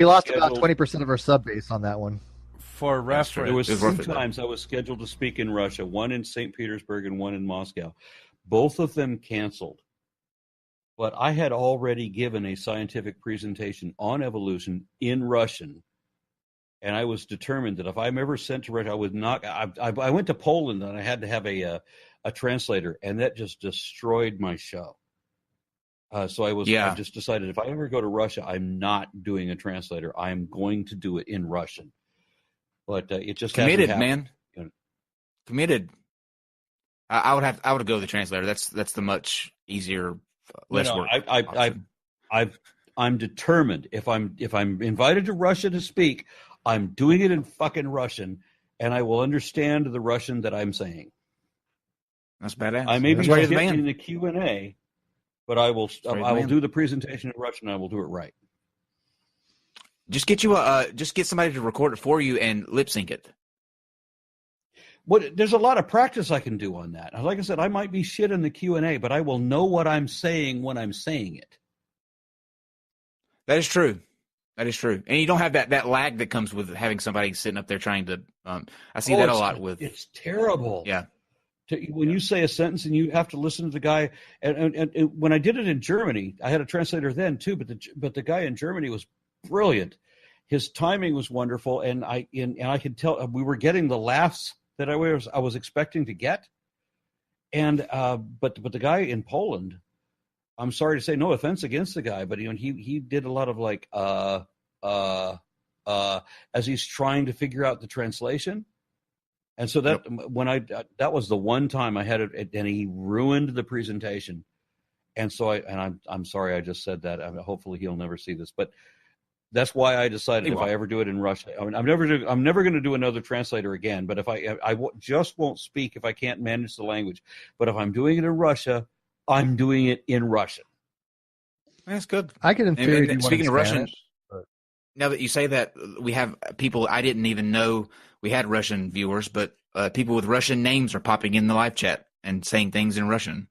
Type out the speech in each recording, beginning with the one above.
We lost about scheduled 20% of our sub base on that one. For reference, There was it two times I was scheduled to speak in Russia, one in St. Petersburg and one in Moscow. Both of them canceled. But I had already given a scientific presentation on evolution in Russian, and I was determined that if I'm ever sent to Russia, I would not. I went to Poland and I had to have a translator, and that just destroyed my show. So I just decided if I ever go to Russia, I'm not doing a translator. I'm going to do it in Russian. But it just committed, man. Committed. I would go to the translator. That's the much easier, less work. I'm determined. If I'm invited to Russia to speak, I'm doing it in fucking Russian, and I will understand the Russian that I'm saying. That's badass. I may be hitting in the Q&A, but I will do the presentation in Russian. And I will do it right. Just get somebody to record it for you and lip sync it. There's a lot of practice I can do on that. Like I said, I might be shit in the Q&A, but I will know what I'm saying when I'm saying it. That is true. And you don't have that lag that comes with having somebody sitting up there trying to. I see that a lot with. It's terrible. Yeah. When you say a sentence and you have to listen to the guy, and when I did it in Germany, I had a translator then too, but the guy in Germany was brilliant. His timing was wonderful, and I could tell we were getting the laughs that I was expecting to get, and but the guy in Poland, I'm sorry to say, no offense against the guy, but he did a lot of like as he's trying to figure out the translation. And so that that was the one time I had it, and he ruined the presentation. And so I'm sorry I just said that. Hopefully he'll never see this, but that's why I decided if I ever do it in Russia, I'm never going to do another translator again. But if I just won't speak if I can't manage the language. But if I'm doing it in Russia, I'm doing it in Russian. That's good. I can in theory do speaking of Russian. But... Now that you say that, we have people I didn't even know we had Russian viewers, but people with Russian names are popping in the live chat and saying things in Russian.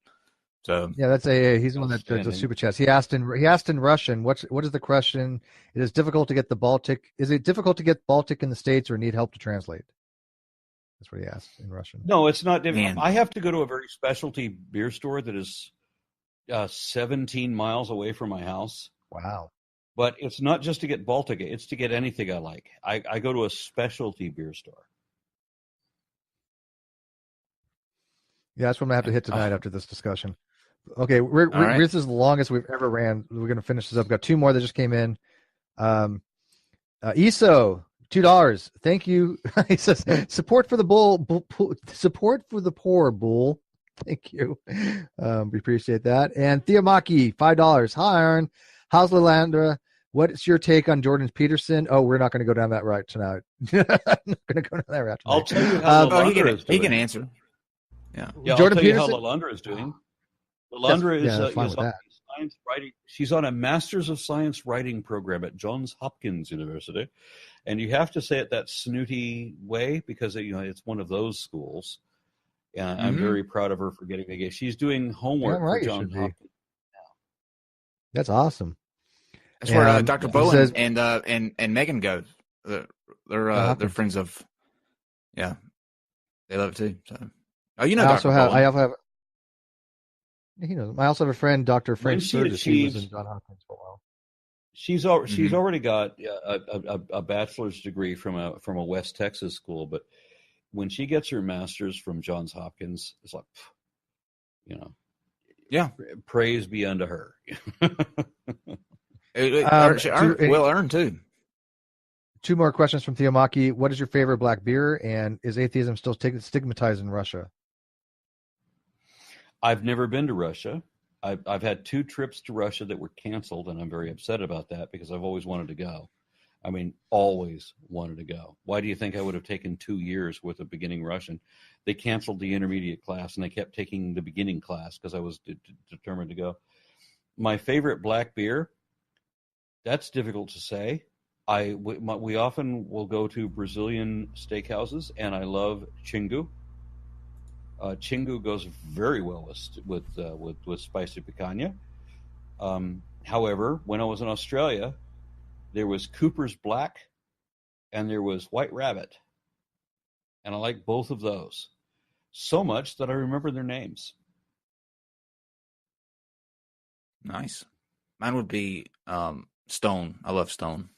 So yeah, that's he's the one that does super chats. He asked in Russian, what is the question? It is difficult to get the Baltic. Is it difficult to get Baltic in the States, or need help to translate? That's what he asked in Russian. No, it's not difficult. I have to go to a very specialty beer store that is 17 miles away from my house. Wow. But it's not just to get Baltic. It's to get anything I like. I go to a specialty beer store. Yeah, that's what I'm going to have to hit tonight after this discussion. Okay, this is the longest we've ever ran. We're going to finish this up. We've got two more that just came in. ESO, $2. Thank you. He says, support for the support for the poor, bull. Thank you. We appreciate that. And Theomaki, $5. Hi, Aron. How's Lilandra? What's your take on Jordan Peterson? Oh, we're not going to go down that route tonight. I'm not going to go down that route tonight. I'll tell you how he can answer. Yeah, Jordan Peterson. How Lilandra is doing. Lilandra is on science writing. She's on a Masters of Science writing program at Johns Hopkins University, and you have to say it that snooty way because it's one of those schools. And I'm very proud of her for getting the game. She's doing homework for Johns Hopkins. That's awesome. That's where Dr. Bowen and Megan go. They're friends of. Yeah, they love it too. So. Oh, you know, I also have. He knows. I also have a friend, Dr. Frank Sturgis. He was in Johns Hopkins for a while. She's already got a bachelor's degree from a West Texas school, but when she gets her master's from Johns Hopkins, it's like, praise be unto her. Well earned too. Two more questions from Theomaki. What is your favorite black beer, and is atheism still stigmatized in Russia? I've never been to Russia. I've had 2 trips to Russia that were canceled, and I'm very upset about that because I've always wanted to go. I mean, always wanted to go. Why do you think I would have taken 2 years worth of beginning Russian? They canceled the intermediate class, and I kept taking the beginning class because I was determined to go. My favorite black beer, that's difficult to say. We often will go to Brazilian steakhouses, and I love Chingu. Chingu goes very well with spicy picanha. However, when I was in Australia, there was Cooper's Black, and there was White Rabbit. And I like both of those so much that I remember their names. Nice. Mine would be Stone. I love Stone.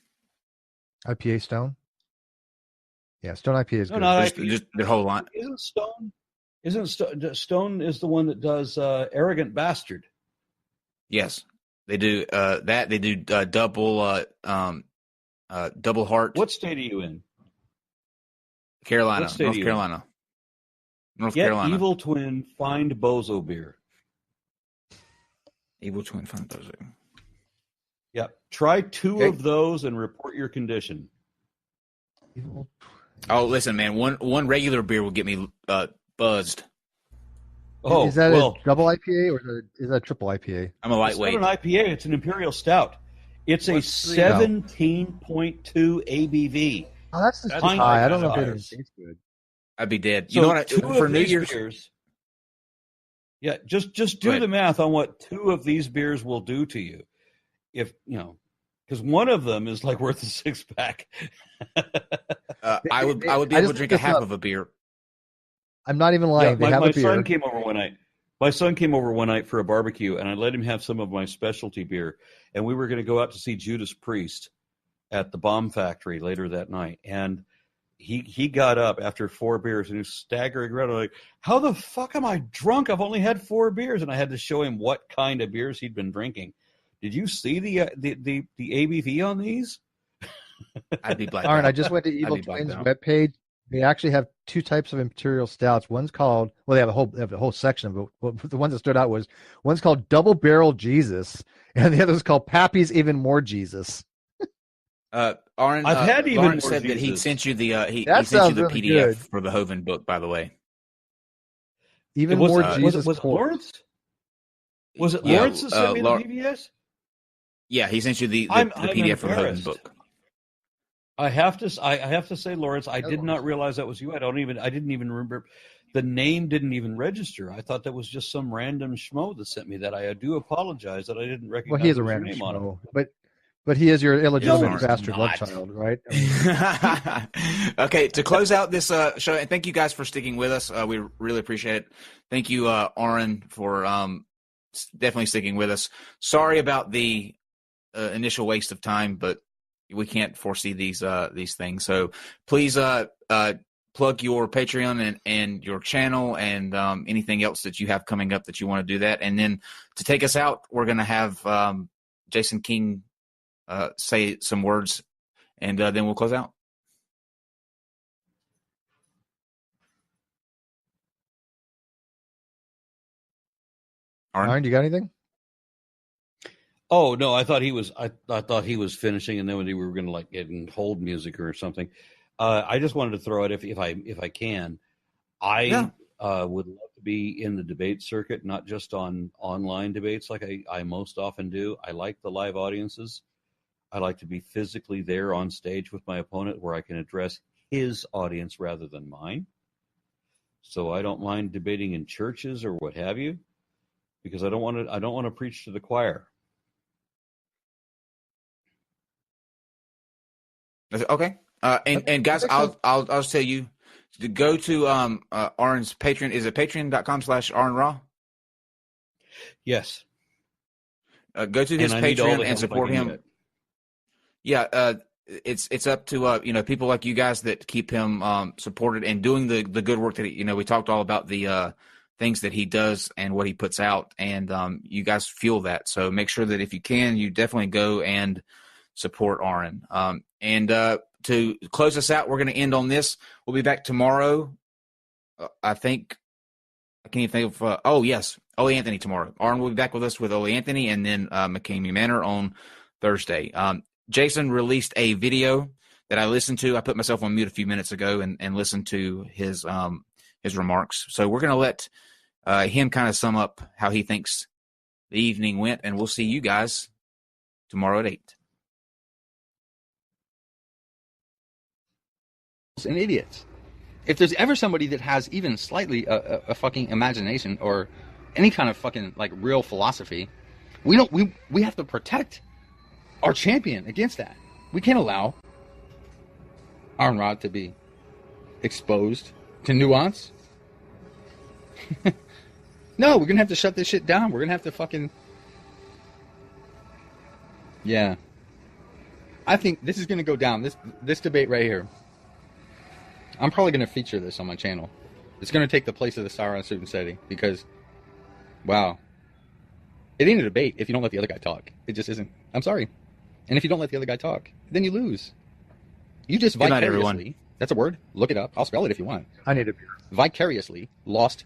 IPA Stone? Yeah, Stone IPA is good. Not IPA. Just the whole line. Isn't Stone is the one that does Arrogant Bastard? Yes. They do that. They do double heart. What state are you in? Carolina. North Carolina. North Carolina. Evil Twin Find Bozo beer. Evil Twin Find Bozo. Yeah. Try 2 of those and report your condition. Oh, listen, man. One regular beer will get me buzzed. Oh, is that a double IPA or is that a triple IPA? I'm a lightweight. It's not an IPA. It's an Imperial Stout. It's a 17.2 ABV. Oh, that's high. I don't know if it tastes good. I'd be dead. So you know what? For New Year's beers, yeah, just do the math on what 2 of these beers will do to you. If because one of them is like worth a 6-pack. I would be able to drink a half of a beer. I'm not even lying. Yeah, my son came over one night. My son came over one night for a barbecue, and I let him have some of my specialty beer. And we were going to go out to see Judas Priest at the Bomb Factory later that night. And he got up after 4 beers, and he was staggering around like, how the fuck am I drunk? I've only had 4 beers. And I had to show him what kind of beers he'd been drinking. Did you see the ABV on these? I'd be black. Aaron, I just went to Evil Twin's webpage. They actually have 2 types of imperial stouts. One's called, they have a whole section, but the ones that stood out was one's called Double Barrel Jesus, and the other's called Pappy's Even More Jesus. Aaron, I've had even Lauren said that he sent you the he sent you the really PDF good. for the Hoven book, by the way. Even More Jesus. Was it Lawrence? Was it Lawrence that sent me the PDFs? Yeah, he sent you the PDF for the Hoven book. I have to say, Lawrence, I did not realize that was you. I didn't even remember. The name didn't even register. I thought that was just some random schmo that sent me that. I do apologize that I didn't recognize. Well, he is a random schmo, but he is your illegitimate bastard love child, right? Okay, to close out this show, and thank you guys for sticking with us. We really appreciate it. Thank you, Aron, for definitely sticking with us. Sorry about the initial waste of time, but we can't foresee these things. So please plug your Patreon and your channel and anything else that you have coming up that you want to do that. And then to take us out, we're going to have Jason King say some words, and then we'll close out. Aaron, you got anything? Oh no, I thought he was. I thought he was finishing, and then we were going to like get in hold music or something. I just wanted to throw it if I can. I would love to be in the debate circuit, not just on online debates like I most often do. I like the live audiences. I like to be physically there on stage with my opponent, where I can address his audience rather than mine. So I don't mind debating in churches or what have you, because I don't want to preach to the choir. Okay. And guys, I'll just tell you to go to Aron's Patreon. Is it patreon.com/Aron Ra? Yes. Go to his Patreon and support him. Yeah, it's up to people like you guys that keep him supported and doing the good work that we talked all about the things that he does and what he puts out, and you guys fuel that. So make sure that if you can, you definitely go and support Aron. And to close us out, we're going to end on this. We'll be back tomorrow. I can't even think of. Oh yes, Ole Anthony tomorrow. Aron will be back with us with Ole Anthony, and then McCamey Manor on Thursday. Jason released a video that I listened to. I put myself on mute a few minutes ago and listened to his remarks. So we're going to let him kind of sum up how he thinks the evening went, and we'll see you guys tomorrow at 8. And idiots. If there's ever somebody that has even slightly a fucking imagination or any kind of fucking like real philosophy, we have to protect our champion against that. We can't allow Aron Rod to be exposed to nuance. No, we're gonna have to shut this shit down. We're gonna have to fucking... Yeah. I think this is gonna go down. This debate right here. I'm probably gonna feature this on my channel. It's gonna take the place of the Sauron Suit and Seti because, wow. It ain't a debate if you don't let the other guy talk. It just isn't. I'm sorry. And if you don't let the other guy talk, then you lose. You just vicariously... That's a word. Look it up. I'll spell it if you want. I need a beer. Vicariously lost